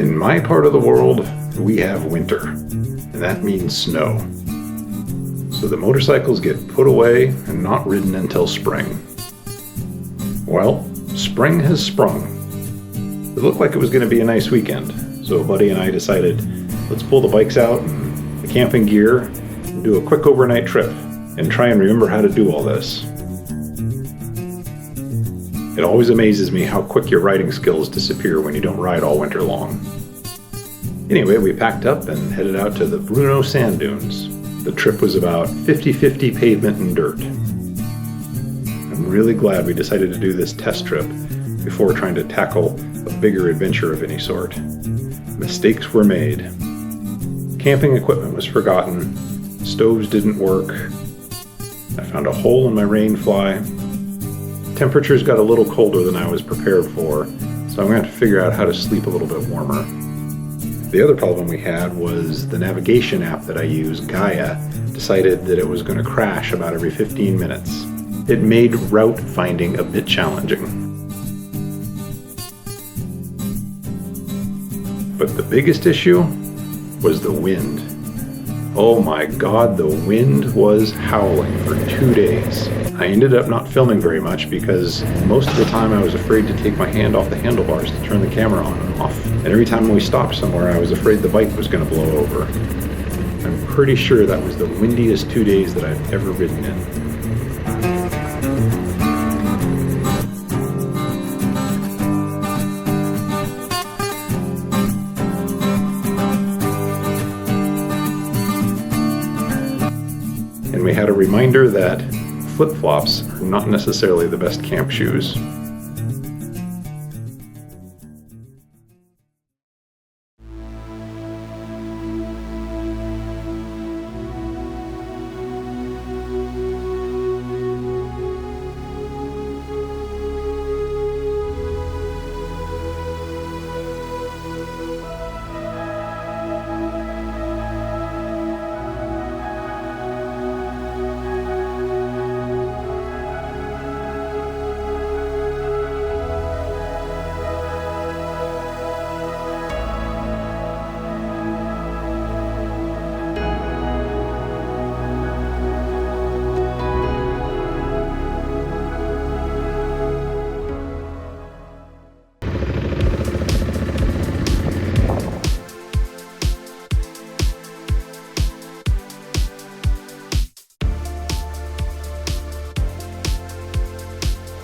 In my part of the world, we have winter, and that means snow. So the motorcycles get put away and not ridden until spring. Well, spring has sprung. It looked like it was going to be a nice weekend, so a buddy and I decided, let's pull the bikes out and the camping gear and do a quick overnight trip and try and remember how to do all this. It always amazes me how quick your riding skills disappear when you don't ride all winter long. Anyway, we packed up and headed out to the Bruneau Sand Dunes. The trip was about 50-50 pavement and dirt. I'm really glad we decided to do this test trip before trying to tackle a bigger adventure of any sort. Mistakes were made. Camping equipment was forgotten. Stoves didn't work. I found a hole in my rain fly. Temperatures got a little colder than I was prepared for, so I'm going to have to figure out how to sleep a little bit warmer. The other problem we had was the navigation app that I use, Gaia, decided that it was going to crash about every 15 minutes. It made route finding a bit challenging. But the biggest issue was the wind. Oh my God, the wind was howling for 2 days. I ended up not filming very much because most of the time I was afraid to take my hand off the handlebars to turn the camera on and off. And every time we stopped somewhere, I was afraid the bike was going to blow over. I'm pretty sure that was the windiest 2 days that I've ever ridden in. And we had a reminder that flip-flops are not necessarily the best camp shoes.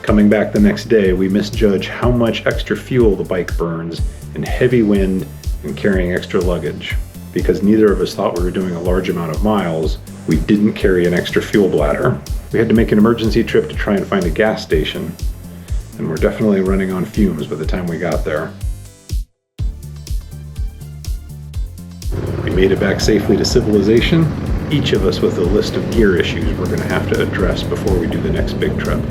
Coming back the next day, we misjudged how much extra fuel the bike burns in heavy wind and carrying extra luggage. Because neither of us thought we were doing a large amount of miles, we didn't carry an extra fuel bladder. We had to make an emergency trip to try and find a gas station, and we're definitely running on fumes by the time we got there. We made it back safely to civilization, each of us with a list of gear issues we're going to have to address before we do the next big trip.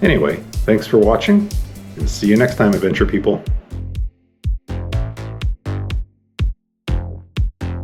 Anyway, thanks for watching, and see you next time, adventure people.